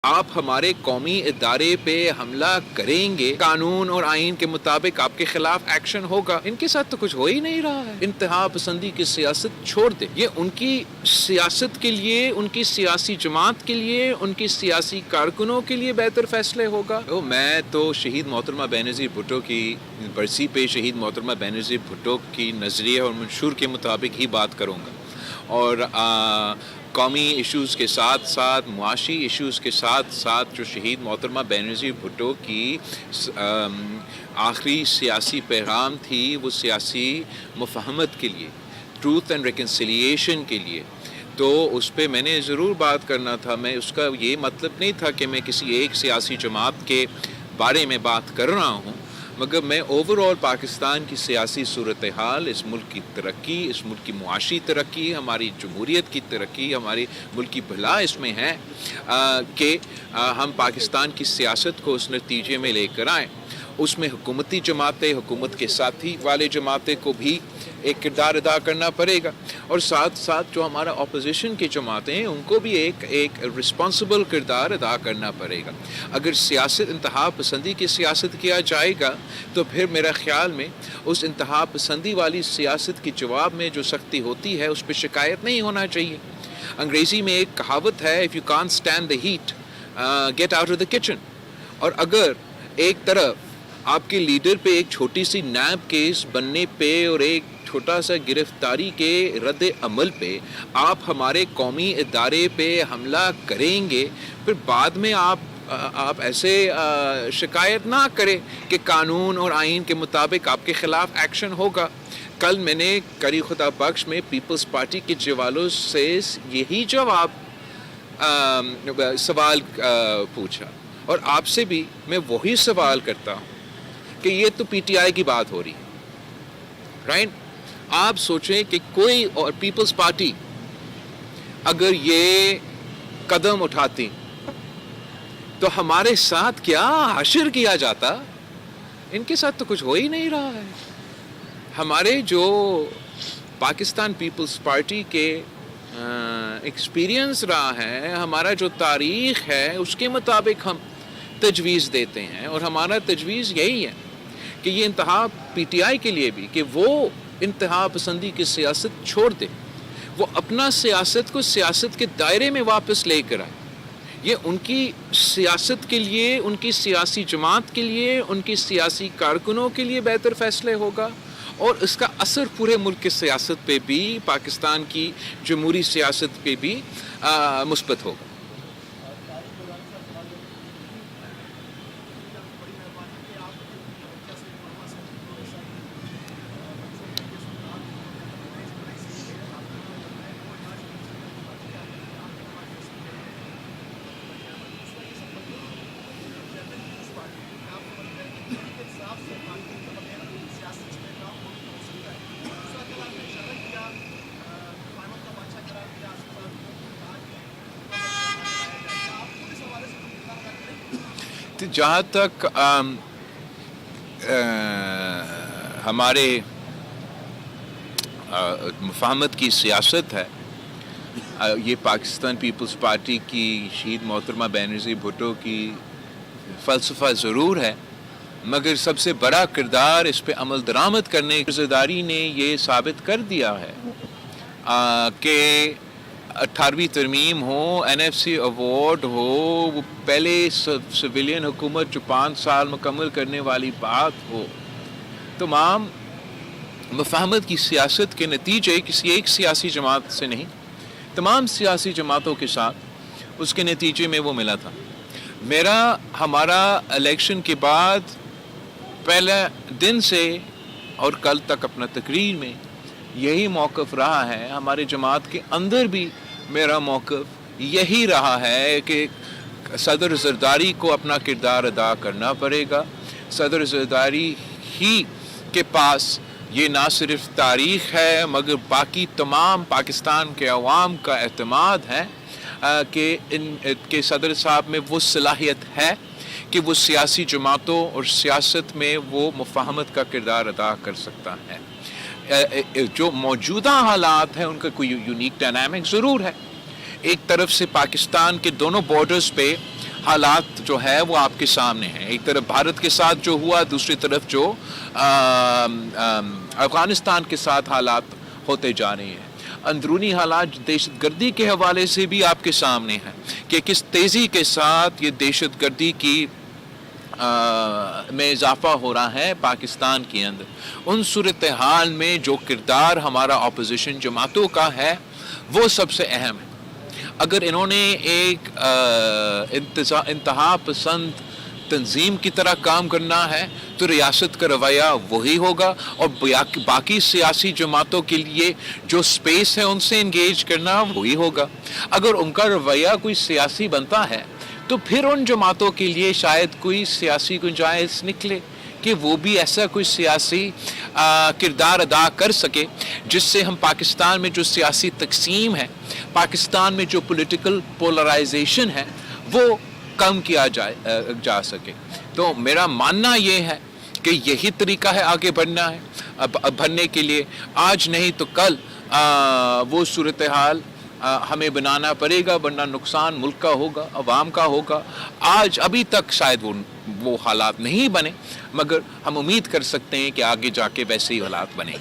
آپ ہمارے قومی ادارے پہ حملہ کریں گے، قانون اور آئین کے مطابق آپ کے خلاف ایکشن ہوگا۔ ان کے ساتھ تو کچھ ہو ہی نہیں رہا ہے۔ انتہا پسندی کی سیاست چھوڑ دے، یہ ان کی سیاست کے لیے، ان کی سیاسی جماعت کے لیے، ان کی سیاسی کارکنوں کے لیے بہتر فیصلے ہوگا۔ میں تو شہید محترمہ بینظیر بھٹو کی برسی پہ شہید محترمہ بینظیر بھٹو کی نظریے اور منشور کے مطابق ہی بات کروں گا، اور قومی ایشوز کے ساتھ ساتھ، معاشی ایشوز کے ساتھ ساتھ جو شہید محترمہ بینظیر بھٹو کی آخری سیاسی پیغام تھی، وہ سیاسی مفاہمت کے لیے، ٹروتھ اینڈ ریکنسیلیشن کے لیے، تو اس پہ میں نے ضرور بات کرنا تھا۔ میں اس کا یہ مطلب نہیں تھا کہ میں کسی ایک سیاسی جماعت کے بارے میں بات کر رہا ہوں، مگر میں اوور آل پاکستان کی سیاسی صورتحال، اس ملک کی ترقی، اس ملک کی معاشی ترقی، ہماری جمہوریت کی ترقی، ہماری ملک کی بھلا اس میں ہے کہ ہم پاکستان کی سیاست کو اس نتیجے میں لے کر آئیں۔ اس میں حکومتی جماعتیں، حکومت کے ساتھی والے جماعتیں کو بھی ایک کردار ادا کرنا پڑے گا، اور ساتھ ساتھ جو ہمارا اپوزیشن کی جماعتیں ہیں ان کو بھی ایک رسپانسبل کردار ادا کرنا پڑے گا۔ اگر سیاست انتہا پسندی کی سیاست کیا جائے گا تو پھر میرا خیال میں اس انتہا پسندی والی سیاست کے جواب میں جو سختی ہوتی ہے اس پہ شکایت نہیں ہونا چاہیے۔ انگریزی میں ایک کہاوت ہے، if you can't stand the heat, get out of the kitchen۔ اور اگر ایک طرف آپ کے لیڈر پہ ایک چھوٹی سی نیب کیس بننے پہ اور ایک چھوٹا سا گرفتاری کے رد عمل پہ آپ ہمارے قومی ادارے پہ حملہ کریں گے، پھر بعد میں آپ ایسے شکایت نہ کریں کہ قانون اور آئین کے مطابق آپ کے خلاف ایکشن ہوگا۔ کل میں نے کری خدا بخش میں پیپلز پارٹی کے جوالوں سے یہی سوال پوچھا، اور آپ سے بھی میں وہی سوال کرتا ہوں کہ یہ تو پی ٹی آئی کی بات ہو رہی ہے، رائٹ؟ آپ سوچیں کہ کوئی اور پیپلز پارٹی اگر یہ قدم اٹھاتی تو ہمارے ساتھ کیا حشر کیا جاتا۔ ان کے ساتھ تو کچھ ہو ہی نہیں رہا ہے۔ ہمارے جو پاکستان پیپلز پارٹی کے ایکسپیرینس رہا ہے، ہمارا جو تاریخ ہے، اس کے مطابق ہم تجویز دیتے ہیں، اور ہمارا تجویز یہی ہے کہ یہ انتہا پی ٹی آئی کے لیے بھی کہ وہ انتہا پسندی کی سیاست چھوڑ دے، وہ اپنا سیاست کو سیاست کے دائرے میں واپس لے کر آئے۔ یہ ان کی سیاست کے لیے، ان کی سیاسی جماعت کے لیے، ان کی سیاسی کارکنوں کے لیے بہتر فیصلے ہوگا، اور اس کا اثر پورے ملک کی سیاست پہ بھی، پاکستان کی جمہوری سیاست پہ بھی مثبت ہوگا۔ جہاں تک ہمارے مفاہمت کی سیاست ہے، یہ پاکستان پیپلز پارٹی کی شہید محترمہ بینظیر بھٹو کی فلسفہ ضرور ہے، مگر سب سے بڑا کردار اس پہ عمل درآمد کرنے کی ذمہ داری نے یہ ثابت کر دیا ہے کہ 18ویں ترمیم ہو، این ایف سی ایوارڈ ہو، وہ پہلے سویلین حکومت جو 5 سال مکمل کرنے والی بات ہو، تمام مفاہمت کی سیاست کے نتیجے کسی ایک سیاسی جماعت سے نہیں، تمام سیاسی جماعتوں کے ساتھ اس کے نتیجے میں وہ ملا تھا۔ ہمارا الیکشن کے بعد پہلے دن سے اور کل تک اپنا تقریر میں یہی موقف رہا ہے، ہمارے جماعت کے اندر بھی میرا موقف یہی رہا ہے کہ صدر زرداری کو اپنا کردار ادا کرنا پڑے گا۔ صدر زرداری ہی کے پاس یہ نہ صرف تاریخ ہے مگر باقی تمام پاکستان کے عوام کا اعتماد ہے کہ صدر صاحب میں وہ صلاحیت ہے کہ وہ سیاسی جماعتوں اور سیاست میں وہ مفاہمت کا کردار ادا کر سکتا ہے۔ جو موجودہ حالات ہیں ان کا کوئی یونیک ڈائنامک ضرور ہے۔ ایک طرف سے پاکستان کے دونوں بارڈرز پہ حالات جو ہے وہ آپ کے سامنے ہیں. ایک طرف بھارت کے ساتھ جو ہوا, دوسری طرف جو افغانستان کے ساتھ حالات ہوتے جا رہے ہیں. اندرونی حالات دہشت گردی کے حوالے سے بھی آپ کے سامنے ہیں کہ کس تیزی کے ساتھ یہ دہشت گردی کی میں اضافہ ہو رہا ہے پاکستان کے اندر. ان صورتحال میں جو کردار ہمارا اپوزیشن جماعتوں کا ہے وہ سب سے اہم ہے. اگر انہوں نے ایک انتہا پسند تنظیم کی طرح کام کرنا ہے تو ریاست کا رویہ وہی ہوگا, اور باقی سیاسی جماعتوں کے لیے جو سپیس ہے ان سے انگیج کرنا وہی ہوگا. اگر ان کا رویہ کوئی سیاسی بنتا ہے تو پھر ان جماعتوں کے لیے شاید کوئی سیاسی گنجائش نکلے کہ وہ بھی ایسا کوئی سیاسی کردار ادا کر سکے جس سے ہم پاکستان میں جو سیاسی تقسیم ہے, پاکستان میں جو پولیٹیکل پولرائزیشن ہے, وہ کم کیا جا سکے. تو میرا ماننا یہ ہے کہ یہی طریقہ ہے آگے بڑھنا ہے, بڑھنے کے لیے. آج نہیں تو کل وہ صورتحال ہمیں بنانا پڑے گا, ورنہ نقصان ملک کا ہوگا, عوام کا ہوگا. ابھی تک شاید وہ حالات نہیں بنے, مگر ہم امید کر سکتے ہیں کہ آگے جا کے ویسے ہی حالات بنے.